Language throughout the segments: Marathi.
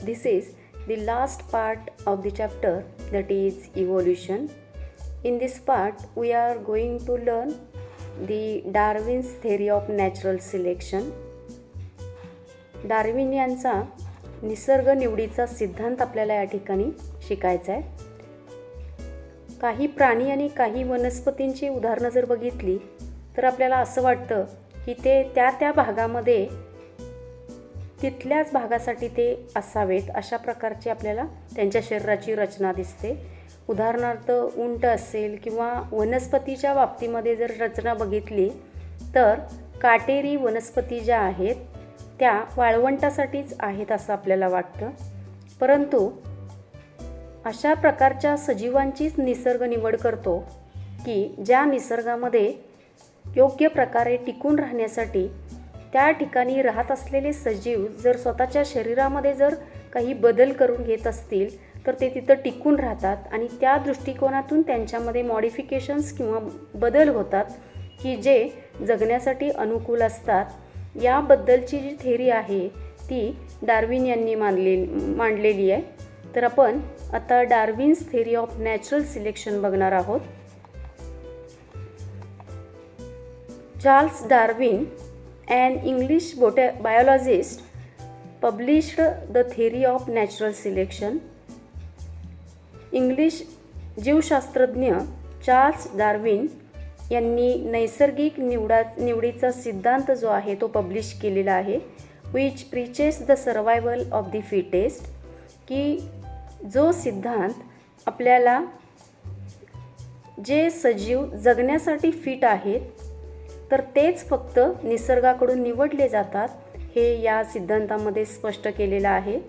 this is the last part of the chapter, that is evolution. In this part we are going to learn the Darwin's theory of natural selection. Darwin यांचा निसर्ग निवडीचा सिद्धांत आपल्याला या ठिकाणी शिकायचा आहे. काही प्राणी आणि काही वनस्पतींची उदाहरणं जर बघितली तर आपल्याला असं वाटतं की ते त्या भागामध्ये तिथल्याच भागासाठी ते असावेत, अशा प्रकारची आपल्याला त्यांच्या शरीराची रचना दिसते. उदाहरणार्थ उंट असेल किंवा वनस्पतीच्या बाबतीमध्ये जर रचना बघितली तर काटेरी वनस्पती ज्या आहेत त्या वाळवंटासाठीच आहेत असं आपल्याला वाटतं. परंतु अशा प्रकारच्या सजीवांचीच निसर्ग निवड करतो की ज्या निसर्गामध्ये योग्य प्रकारे टिकून राहण्यासाठी त्या ठिकाणी राहत असलेले सजीव जर स्वतःच्या शरीरामध्ये जर काही बदल करून घेत असतील तर ते तिथं टिकून राहतात आणि त्या दृष्टिकोनातून त्यांच्यामध्ये मॉडिफिकेशन्स किंवा बदल होतात की जे जगण्यासाठी अनुकूल असतात. याबद्दलची जी थेरी आहे ती डार्विन यांनी मांडलेली आहे. तर आपण आता Darwin's theory of natural selection बघणार आहोत. Charles Darwin, an English biologist, published the theory of natural selection. English जीवशास्त्रज्ञ चार्ल्स डार्विन यांनी नैसर्गिक निवडीचा सिद्धांत जो आहे तो पब्लिश केलेला आहे. Which preaches the survival of the fittest, की जो सिद्धांत आपल्याला जे सजीव जगण्यासाठी फिट आहेत तर तेच फक्त निसर्गाकडून निवडले जातात हे या सिद्धांतामध्ये स्पष्ट केलेलं आहे.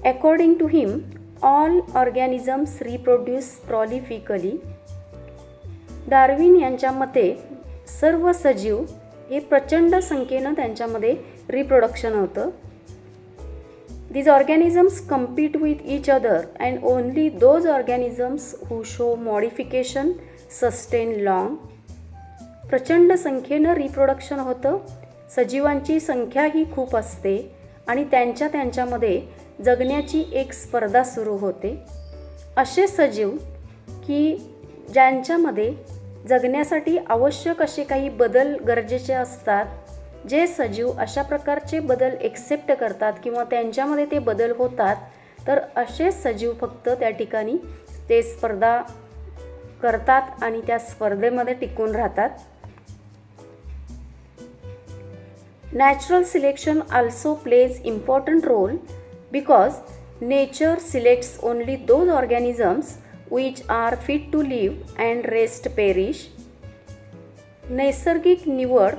According to him all organisms reproduce prolifically. Darwin यांच्या मते सर्व सजीव हे प्रचंड संख्येनं त्यांच्यामध्ये रिप्रोडक्शन होतं. These organisms compete with each other and only those organisms who show modification sustain long. प्रचंड संख्येनं रिप्रोडक्शन होतं, सजीवांची संख्याही खूप असते आणि त्यांच्यामध्ये जगण्याची एक स्पर्धा सुरू होते. असे सजीव की ज्यांच्यामध्ये जगण्यासाठी आवश्यक असे काही बदल गरजेचे असतात, जे सजीव अशा प्रकारचे बदल एक्सेप्ट करतात किंवा त्यांच्यामध्ये ते बदल होतात, तर असे सजीव फक्त त्या ठिकाणी ते स्पर्धा करतात आणि त्या स्पर्धेमध्ये टिकून राहतात. Natural selection also plays important role because nature selects only those organisms which are fit to live and rest perish. नैसर्गिक निवड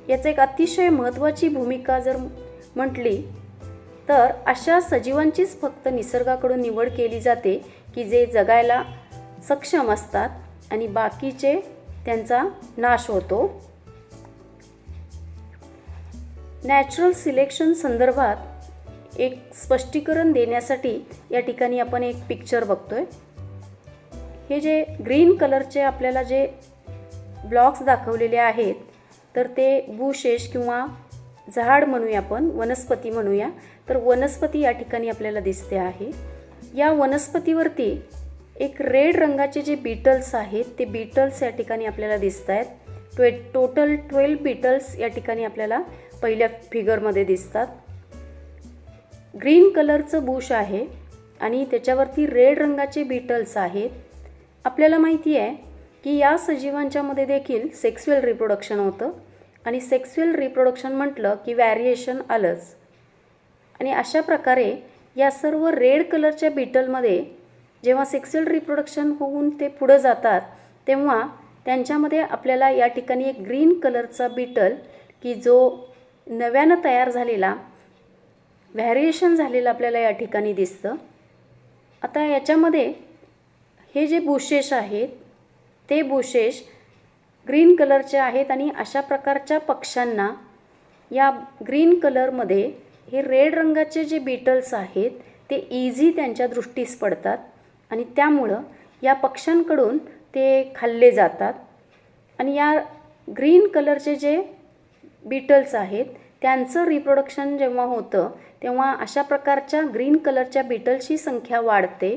याचं एक अतिशय महत्त्वाची भूमिका जर म्हटली तर अशा सजीवांचीच फक्त निसर्गाकडून निवड केली जाते की जे जगायला सक्षम असतात आणि बाकीचे त्यांचा नाश होतो. नॅचरल सिलेक्शन संदर्भात एक स्पष्टीकरण देण्यासाठी या ठिकाणी आपण एक पिक्चर बघतोय. हे जे ग्रीन कलरचे आपल्याला जे ब्लॉक्स दाखवलेले आहेत तर ते बुशेस किंवा झाड म्हणूया, आपण वनस्पती म्हणूया. तर वनस्पती या ठिकाणी आपल्याला दिसते आहे. या वनस्पतीवरती एक रेड रंगाचे जे बीटल्स आहेत ते बीटल्स या ठिकाणी आपल्याला दिसत आहेत. टोटल 12 बीटल्स या ठिकाणी आपल्याला पहिल्या फिगरमध्ये दिसतात. ग्रीन कलरचं बुश आहे आणि त्याच्यावरती रेड रंगाचे बीटल्स आहेत. आपल्याला माहिती आहे की या सजीवांच्यामध्ये देखील सेक्स्युअल रिप्रोडक्शन होतं आणि सेक्स्युअल रिप्रोडक्शन म्हटलं की व्हॅरिएशन आलंच. आणि अशा प्रकारे या सर्व रेड कलरच्या बीटलमध्ये जेव्हा सेक्स्युअल रिप्रोडक्शन होऊन ते पुढं जातात तेव्हा त्यांच्यामध्ये आपल्याला या ठिकाणी एक ग्रीन कलरचा बीटल की जो नव्यानं तयार झालेला व्हॅरिएशन झालेलं आपल्याला या ठिकाणी दिसतं. आता याच्यामध्ये हे जे बुशेस आहेत ते बुशेस ग्रीन कलरचे आहेत आणि अशा प्रकारच्या पक्ष्यांना या ग्रीन कलरमध्ये हे रेड रंगाचे जे बीटल्स आहेत ते इझी त्यांच्या दृष्टीस पडतात आणि त्यामुळं या पक्ष्यांकडून ते खाल्ले जातात. आणि या ग्रीन कलरचे जे बीटल्स आहेत त्यांचं रिप्रोडक्शन जेव्हा होतं तेव्हा अशा प्रकारच्या ग्रीन कलरच्या बीटल्सची संख्या वाढते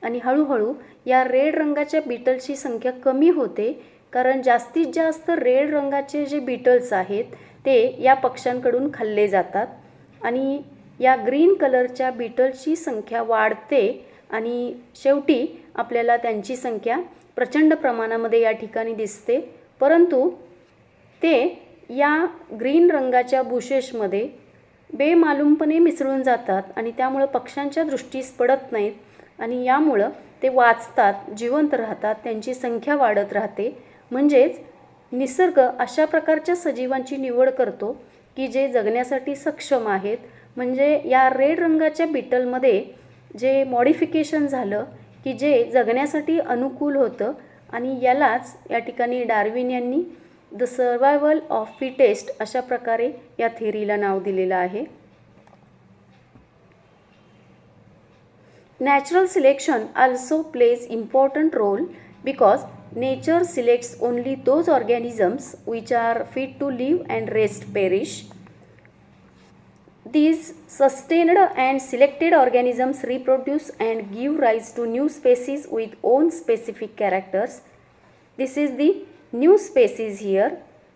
आणि हळूहळू या रेड रंगाच्या बीटल्सची संख्या कमी होते, कारण जास्तीत जास्त रेड रंगाचे जे बीटल्स आहेत ते या पक्ष्यांकडून खाल्ले जातात आणि या ग्रीन कलरच्या बीटल्सची संख्या वाढते आणि शेवटी आपल्याला त्यांची संख्या प्रचंड प्रमाणामध्ये या ठिकाणी दिसते, परंतु ते या ग्रीन रंगाच्या बुशेसमध्ये बेमालूमपणे मिसळून जातात आणि त्यामुळं पक्ष्यांच्या दृष्टीस पडत नाहीत आणि यामुळं ते वाचतात, जिवंत राहतात, त्यांची संख्या वाढत राहते. म्हणजेच निसर्ग अशा प्रकारच्या सजीवांची निवड करतो की जे जगण्यासाठी सक्षम आहेत. म्हणजे या रेड रंगाच्या बीटलमध्ये जे मॉडिफिकेशन झालं की जे जगण्यासाठी अनुकूल होतं आणि यालाच या ठिकाणी डार्विन यांनी द सर्वायवल ऑफ फिटेस्ट अशा प्रकारे या थेरीला नाव दिलेलं आहे. Natural selection also plays important role because nature selects only those organisms which are fit to live and rest perish. These sustained and selected organisms reproduce and give rise to new species with own specific characters. This is the new species here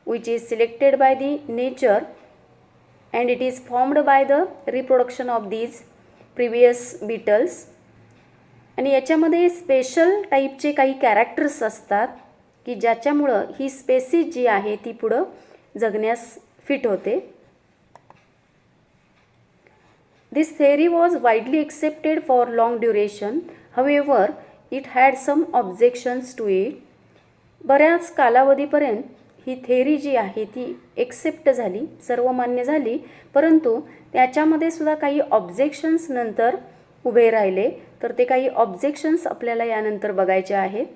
which is selected by the nature and it is formed by the reproduction of these previous beetles. आणि याच्यामध्ये स्पेशल टाईपचे काही कॅरेक्टर्स असतात की ज्याच्यामुळं ही स्पेसीज जी आहे ती पुढं जगण्यास फिट होते. This theory was widely accepted for long duration, however it had some objections to it. बऱ्याच कालावधीपर्यंत ही थेअरी जी आहे ती एक्सेप्ट झाली, सर्वमान्य झाली, परंतु त्याच्यामध्ये सुद्धा काही ऑब्जेक्शन्स नंतर उभे राहिले. तर ते काही ऑब्जेक्शन्स आपल्याला यानंतर बघायचे आहेत.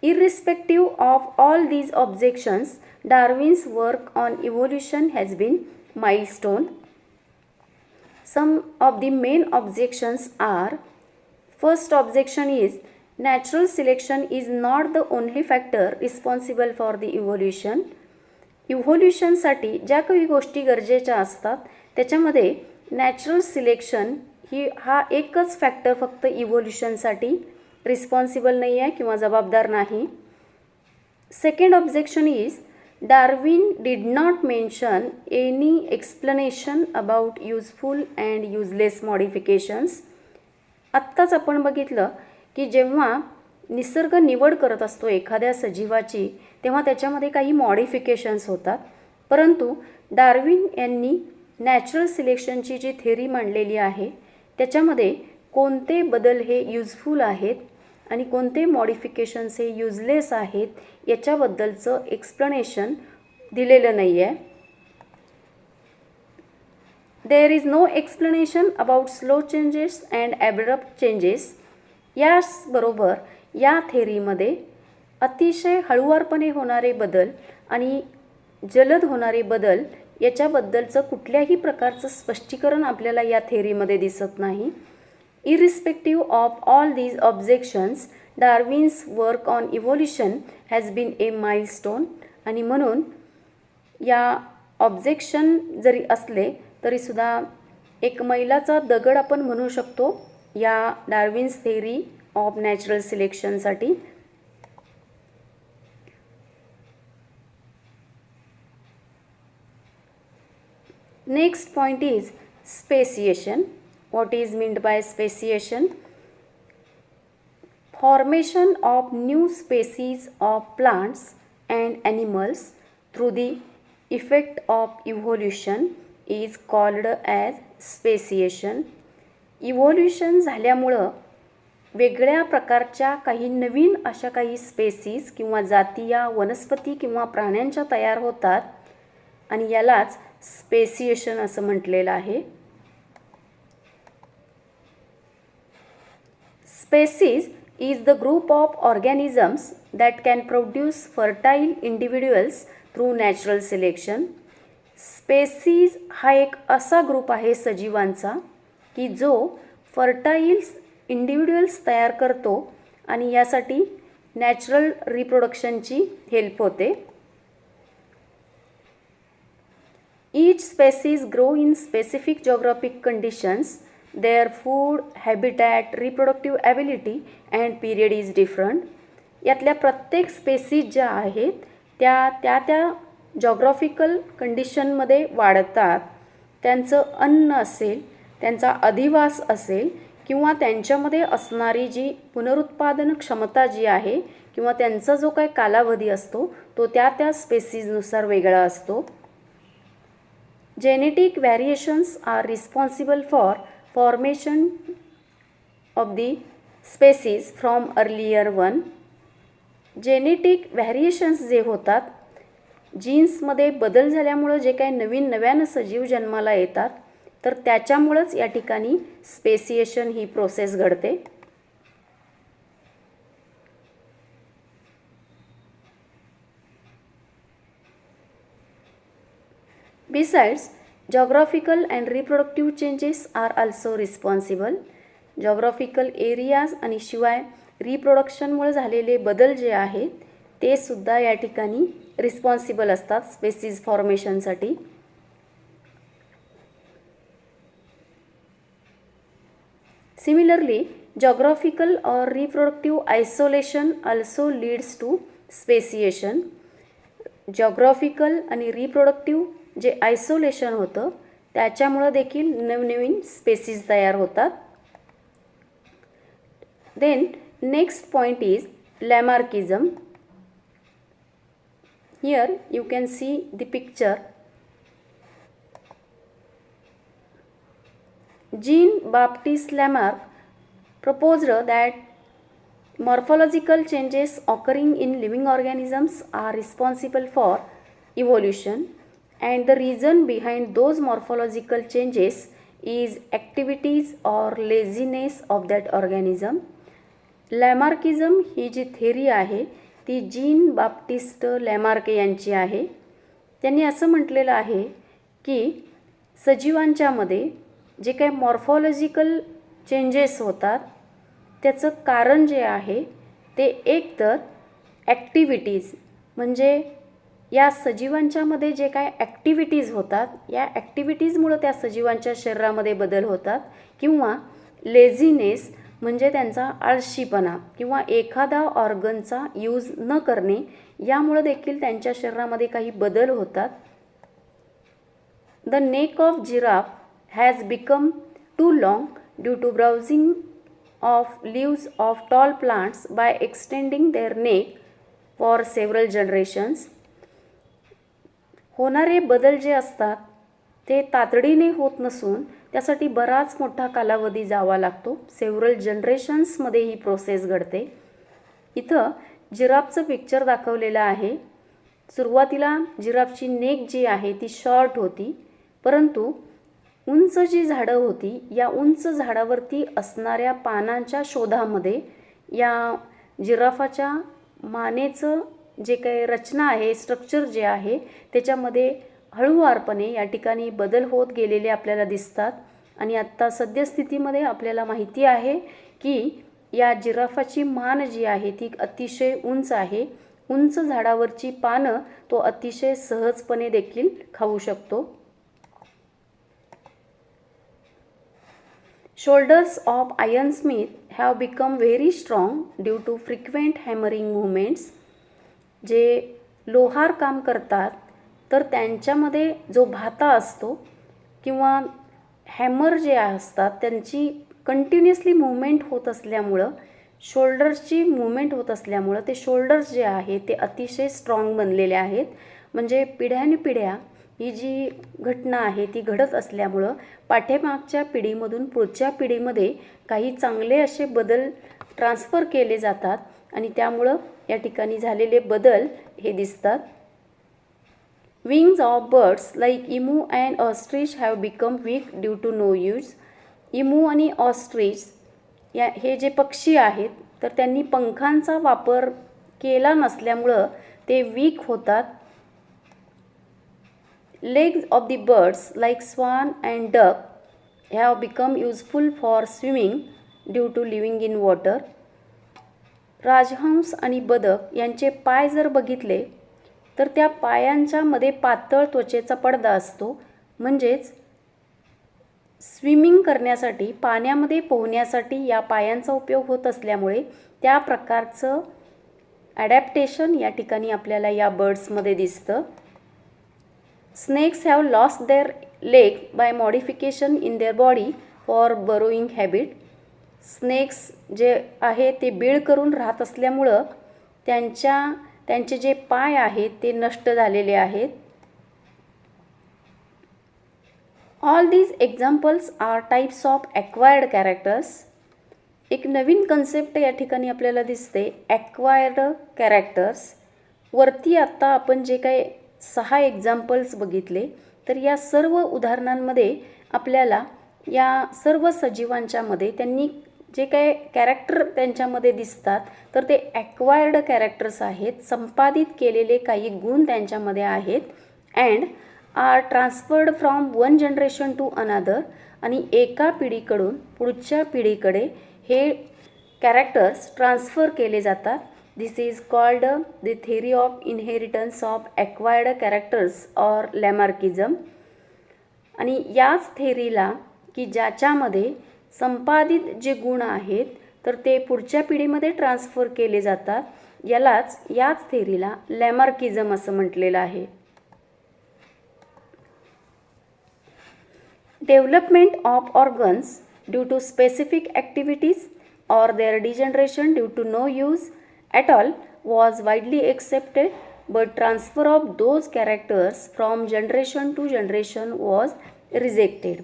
Irrespective of all these objections, Darwin's work on evolution has been milestone. Some of the main objections are, first objection is natural selection is not the only factor responsible for the evolution. इव्होल्यूशनसाठी ज्या काही गोष्टी गरजेच्या असतात त्याच्यामध्ये नॅचरल सिलेक्शन हा एकच फॅक्टर फक्त इव्होल्यूशनसाठी रिस्पॉन्सिबल नाही आहे किंवा जबाबदार नाही. Second objection is Darwin did not mention any explanation about useful and useless modifications. आत्ताच आपण बघितलं की जेव्हा निसर्ग निवड करत असतो एखाद्या सजीवाची तेव्हा त्याच्यामध्ये काही मॉडिफिकेशन्स होतात, परंतु डार्विन यांनी नॅचरल सिलेक्शनची जी थेअरी मांडलेली आहे त्याच्यामध्ये कोणते बदल हे युजफुल आहेत आणि कोणते मॉडिफिकेशन्स हे युजलेस आहेत याच्याबद्दलचं एक्सप्लेनेशन दिलेलं नाही आहे. There is no explanation about slow changes and abrupt changes. याचबरोबर या थेअरीमध्ये अतिशय हळुवारपणे होणारे बदल आणि जलद होणारे बदल याच्याबद्दलचं कुठल्याही प्रकारचं स्पष्टीकरण आपल्याला या थेअरीमध्ये दिसत नाही. Irrespective of all these objections, Darwin's work on evolution has been a milestone. आणि म्हणून या ऑब्जेक्शन जरी असले तरीसुद्धा एक मैलाचा दगड आपण म्हणू शकतो या डार्विन्स थेअरी ऑफ नॅचरल सिलेक्शनसाठी. Next point is speciation. What is meant by speciation? Formation of new species of plants and animals through the effect of evolution is called as speciation. Evolution झाल्यामुळं वेगळ्या प्रकारच्या काही नवीन अशा काही स्पेसीज किंवा जाती या वनस्पती किंवा प्राण्यांच्या तयार होतात आणि यालाच स्पेसिएशन असं म्हटलेलं आहे. Species is the group of organisms that can produce fertile individuals through natural selection. Species हा एक असा ग्रुप आहे सजीवांचा की जो फर्टाईल्स इंडिव्हिड्युअल्स तयार करतो आणि यासाठी नॅचरल रिप्रोडक्शनची हेल्प होते. Each species grow in specific geographic conditions. Their food, habitat, reproductive ability and period is different. यातल्या प्रत्येक स्पेसीज ज्या आहेत त्या जॉग्राफिकल कंडिशनमध्ये वाढतात. त्यांचं अन्न असेल, त्यांचा अधिवास असेल किंवा त्यांच्यामध्ये असणारी जी पुनरुत्पादन क्षमता जी आहे किंवा त्यांचा जो काही कालावधी असतो तो त्या स्पेसीजनुसार वेगळा असतो. Genetic variations are responsible for formation of the species from earlier one. Genetic variations जे होतात, जीन्समध्ये बदल झाल्यामुळं जे काही नव्यानं सजीव जन्माला येतात तर त्याच्यामुळंच या ठिकाणी स्पेसिएशन ही प्रोसेस घडते. Besides, geographical and reproductive changes are also responsible. Geographical areas आणि शिवाय रिप्रोडक्शनमुळे झालेले बदल जे आहेत ते सुद्धा या ठिकाणी रिस्पॉन्सिबल असतात species फॉर्मेशनसाठी. Similarly, geographical or reproductive isolation also leads to speciation. Geographical आणि रिप्रोडक्टिव्ह जे आयसोलेशन होतं त्याच्यामुळं देखील नवनवीन स्पेसीज तयार होतात. Then next point is Lamarckism. Here you can see the picture. Jean-Baptiste Lamarck proposed that morphological changes occurring in living organisms are responsible for evolution, and the reason behind those morphological changes is activities or laziness of that organism. Lamarckism ही जी थेरी आहे ती जीन बाप्टिस्ट लॅमार्क यांची आहे. त्यांनी असं म्हटलेलं आहे की सजीवांच्यामध्ये जे काही मॉर्फॉलॉजिकल चेंजेस होतात त्याचं कारण जे आहे ते एकतर ॲक्टिव्हिटीज म्हणजे या सजीवांच्यामध्ये जे काय ॲक्टिव्हिटीज होतात या ॲक्टिव्हिटीजमुळं त्या सजीवांच्या शरीरामध्ये बदल होतात किंवा लेझीनेस म्हणजे त्यांचा आळशीपणा किंवा एखादा ऑर्गनचा यूज न करणे यामुळं देखील त्यांच्या शरीरामध्ये काही बदल होतात. The neck of giraffe has become too long due to browsing of leaves of tall plants by extending their neck for several generations. होणारे बदल जे असतात ते तातडीने होत नसून त्यासाठी बराच मोठा कालावधी जावा लागतो. सेव्हरल जनरेशन्समध्ये ही प्रोसेस घडते. इथं जिराफचं पिक्चर दाखवलेलं आहे. सुरुवातीला जिराफची नेक जी आहे ती शॉर्ट होती, परंतु उंच जी झाडं होती या उंच झाडावरती असणाऱ्या पानांच्या शोधामध्ये या जिराफाच्या मानेचं जे काही रचना आहे, स्ट्रक्चर जे आहे त्याच्यामध्ये हळूवारपणे या ठिकाणी बदल होत गेलेले आपल्याला दिसतात. आणि आत्ता सद्यस्थितीमध्ये आपल्याला माहिती आहे की या जिराफाची मान जी आहे ती अतिशय उंच आहे. उंच झाडावरची पानं तो अतिशय सहजपणे देखील खाऊ शकतो. Shoulders of Iron Smith have become very strong due to frequent hammering movements. जे लोहार काम करतात तर त्यांच्यामध्ये जो भाता असतो किंवा हॅमर जे असतात त्यांची कंटिन्युअसली मूवमेंट होत असल्यामुळं शोल्डर्सची मूवमेंट होत असल्यामुळं ते शोल्डर्स जे आहे ते अतिशय स्ट्रॉंग बनलेले आहेत. म्हणजे पिढ्यानपिढ्या ही जी घटना आहे ती घडत असल्यामुळं पाठीमागच्या पिढीमधून पुढच्या पिढीमध्ये काही चांगले असे बदल ट्रान्सफर केले जातात आणि त्यामुळं या ठिकाणी झालेले बदल हे दिसतात. Wings of birds like emu and ostrich have become weak due to no use. Emu आणि ऑस्ट्रिच हे जे पक्षी आहेत तर त्यांनी पंखांचा वापर केला नसल्यामुळं ते वीक होतात. Legs of the birds like swan and duck have become useful for swimming due to living in water. राजहंस आणि बदक यांचे पाय जर बघितले तर त्या पायांच्या मध्ये पातळ त्वचेचा पडदा असतो, म्हणजेच स्विमिंग करण्यासाठी, पाण्यामध्ये पोहण्यासाठी या पायांचा उपयोग होत असल्यामुळे त्या प्रकारचं ॲडॅप्टेशन या ठिकाणी आपल्याला या बर्ड्समध्ये दिसतं. Snakes have lost their leg by modification in their body for burrowing habit. Snakes जे आहे ते बीळ करून राहत असल्यामुळं त्यांचे जे पाय आहेत ते नष्ट झालेले आहेत. All these examples are types of acquired characters. एक नवीन कन्सेप्ट या ठिकाणी आपल्याला दिसते, ॲक्वायर्ड कॅरेक्टर्स. वरती आत्ता आपण जे काही 6 एक्झाम्पल्स बघितले, तर या सर्व उदाहरणांमध्ये आपल्याला या सर्व सजीवांच्यामध्ये त्यांनी जे काही कॅरेक्टर त्यांच्यामध्ये दिसतात, तर ते ॲक्वायर्ड कॅरेक्टर्स आहेत. संपादित केलेले काही गुण त्यांच्यामध्ये आहेत. And are transferred from one generation to another. आणि एका पिढीकडून पुढच्या पिढीकडे हे कॅरेक्टर्स ट्रान्सफर केले जातात. This is called the theory of inheritance of acquired characters or Lamarckism. आणि याच थेरीला की ज्याच्यामध्ये संपादित जे गुण आहेत तर ते पुढच्या पिढीमध्ये ट्रान्सफर केले जातात, याच थेरीला लॅमार्किझम असं म्हटलेलं आहे. Development of organs due to specific activities or their degeneration due to no use at all was widely accepted, but transfer of those characters from generation to generation was rejected.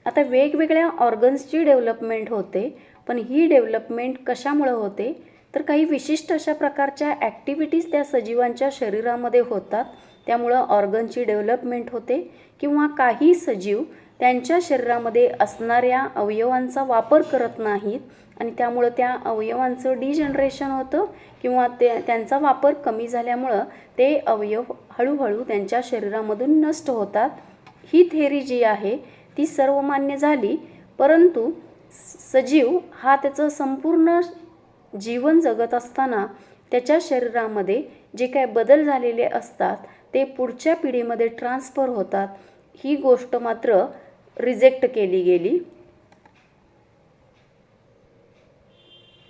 आता वेगवेगळ्या ऑर्गन्सची डेव्हलपमेंट होते, पण ही डेव्हलपमेंट कशामुळे होते, तर काही विशिष्ट अशा प्रकारच्या ॲक्टिव्हिटीज त्या सजीवांच्या शरीरामध्ये होतात, त्यामुळं ऑर्गनची डेव्हलपमेंट होते. किंवा काही सजीव त्यांच्या शरीरामध्ये असणाऱ्या अवयवांचा वापर करत नाहीत आणि त्यामुळं त्या अवयवांचं डिजनरेशन होतं किंवा त्यांचा वापर कमी झाल्यामुळं ते अवयव हळूहळू त्यांच्या शरीरामधून नष्ट होतात. ही थेरी जी आहे ती सर्वमान्य झाली, परंतु सजीव हा त्याचं संपूर्ण जीवन जगत असताना त्याच्या शरीरामध्ये जे काय बदल झालेले असतात ते पुढच्या पिढीमध्ये ट्रान्सफर होतात. ही गोष्ट मात्र रिजेक्ट केली गेली.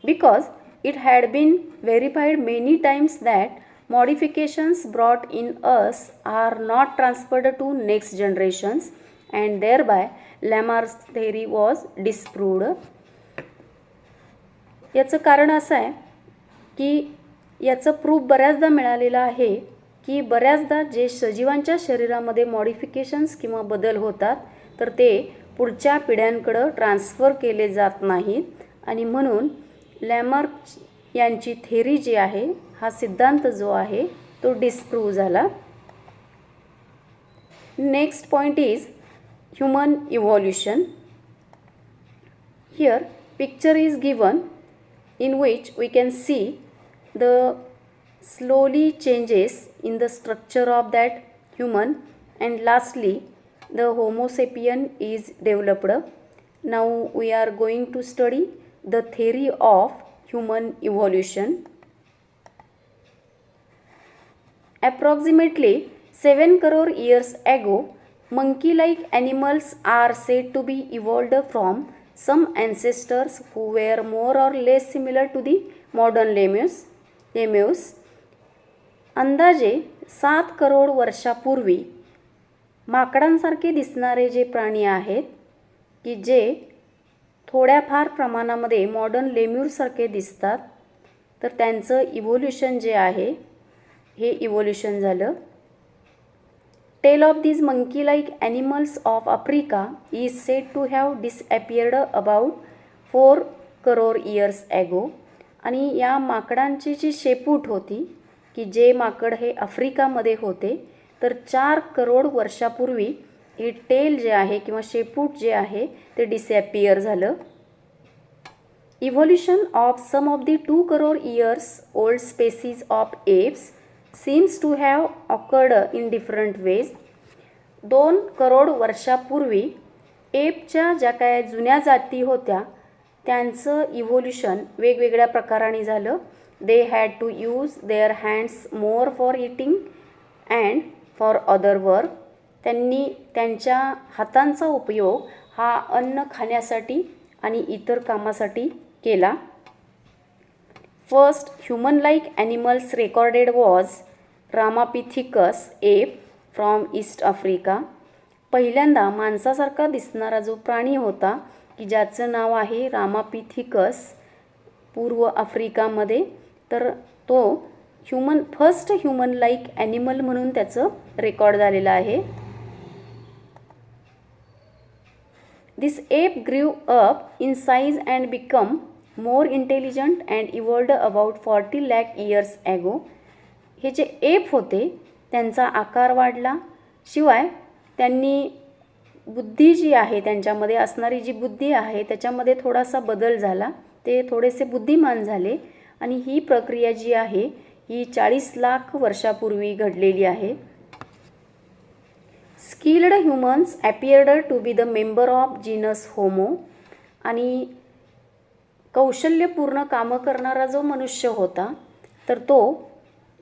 Because it had been verified many times that modifications brought in us are not transferred to next generations, and thereby Lamarck's theory was disproved. याचं कारण असं आहे की याचं प्रूफ बऱ्याचदा मिळालेलं आहे की बऱ्याचदा जे सजीवांच्या शरीरामध्ये मॉडिफिकेशन्स किंवा बदल होतात तर ते पुढच्या पिढ्यांकडं ट्रान्सफर केले जात नाहीत आणि म्हणून लॅमार्क यांची थेरी जी आहे, हा सिद्धांत जो आहे तो डिस्प्रूव्ह झाला. Next point is human evolution. Here picture is given in which we can see the slowly changes in the structure of that human, and lastly the Homo sapien is developed. Now we are going to study the theory of human evolution. Approximately 7 crore years ago, monkey-like animals are said to be evolved from some ancestors who were more or less similar to the modern lemurs. अंदाजे 7 करोड वर्षापूर्वी माकडांसारखे दिसणारे जे प्राणी आहेत की जे थोड्याफार प्रमाणामध्ये मॉडर्न लेम्यूरसारखे दिसतात, तर त्यांचं इव्होल्युशन जे आहे हे इव्होल्युशन झालं. Tail of these monkey-like animals of Africa is said to have disappeared about 4 crore years ago. आणि या माकडांची जी शेपूट होती की जे माकड हे आफ्रिकामध्ये होते, तर 4 करोड वर्षापूर्वी हे टेल जे आहे किंवा शेपूट जे आहे ते डिसॅपियर झालं. Evolution of some of the 2 crore years old species of apes seems to have occurred in different ways. 2 crore वर्षापूर्वी एपच्या ज्या काय जुन्या जाती होत्या त्यांचं इव्होल्युशन वेगवेगळ्या प्रकाराने झालं. They had to use their hands more for eating and for other work. त्यांनी त्यांच्या हातांचा उपयोग हा अन्न खाण्यासाठी आणि इतर कामासाठी केला. First human like animals recorded was Ramapithecus app from east Africa. पहिल्यांदा माणसासारखा दिसणारा जो प्राणी होता की ज्याचं नाव आहे रामापिथिकस, पूर्व आफ्रिकामध्ये, तर तो फर्स्ट ह्युमन लाईक ॲनिमल म्हणून त्याचं रेकॉर्ड झालेलं आहे. This ape grew up in size and become more intelligent and evolved about 40 lakh years ago. हे जे एप होते त्यांचा आकार वाढला, शिवाय त्यांनी बुद्धी जी आहे, त्यांच्यामध्ये असणारी जी बुद्धी आहे त्याच्यामध्ये थोडासा बदल झाला, ते थोडेसे बुद्धिमान झाले. आणि ही प्रक्रिया जी आहे ही 40 लाख वर्षापूर्वी घडलेली आहे. Skilled humans appeared to be the member of genus Homo. आणि कौशल्यपूर्ण कामं करणारा जो मनुष्य होता तर तो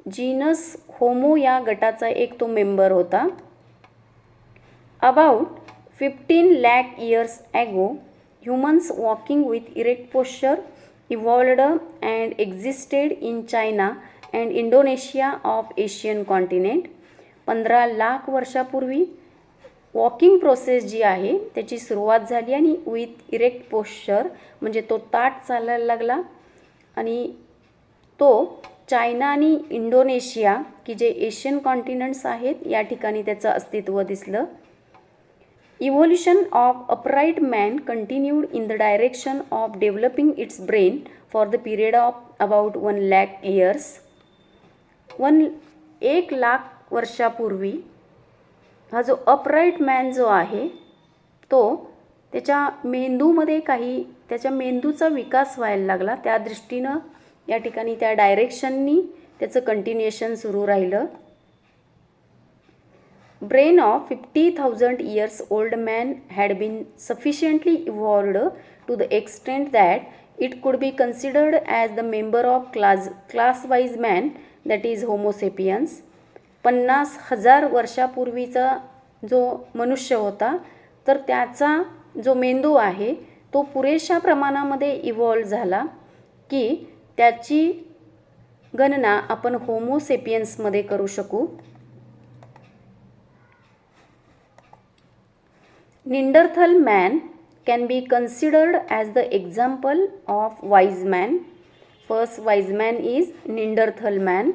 जीनस होमो या गटाचा एक तो मेंबर होता. About 15 lakh years ago, humans walking with erect posture evolved and existed in China and Indonesia of Asian continent. 15 lakh वर्षापूर्वी वॉकिंग प्रोसेस जी आहे त्याची सुरुवात झाली आणि विथ इरेक्ट पोश्चर म्हणजे तो ताठ चालायला लागला आणि तो चायना आणि इंडोनेशिया की जे एशियन कॉन्टिनेंट्स आहेत या ठिकाणी त्याचं अस्तित्व दिसलं. Evolution of upright man continued in the direction of developing its brain for the period of about 1 lakh years. 1 lakh वर्षापूर्वी हा जो अपराईट मॅन जो आहे तो त्याच्या मेंदूचा विकास व्हायला लागला. त्या दृष्टीनं या ठिकाणी त्या डायरेक्शननी त्याचं कंटिन्युएशन सुरू राहिलं. Brain of 50,000 years old man had been sufficiently evolved to the extent that it could be considered as the member of class-wise man, that is Homo sapiens. 50,000 वर्षापूर्वीचा जो मनुष्य होता तर त्याचा जो मेंदू आहे तो पुरेशा प्रमाणामध्ये इव्हॉल्व झाला की त्याची गणना आपण होमो सेपियन्समध्ये करू शकू. Neanderthal man can be considered as the example of wise man. First wise man is Neanderthal man.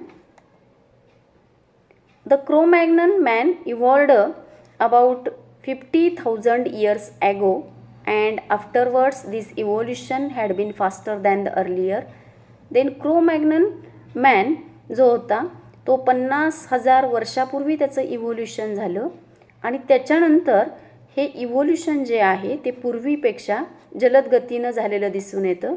The Cro-Magnon man evolved about 50,000 years ago and afterwards this evolution had been faster than the earlier. Then Cro-Magnon man जो होता तो 50,000 वर्षापूर्वी त्याचं इव्होल्युशन झालं आणि त्याच्यानंतर हे इव्होल्युशन जे आहे ते पूर्वीपेक्षा जलद गतीनं झालेलं दिसून येतं.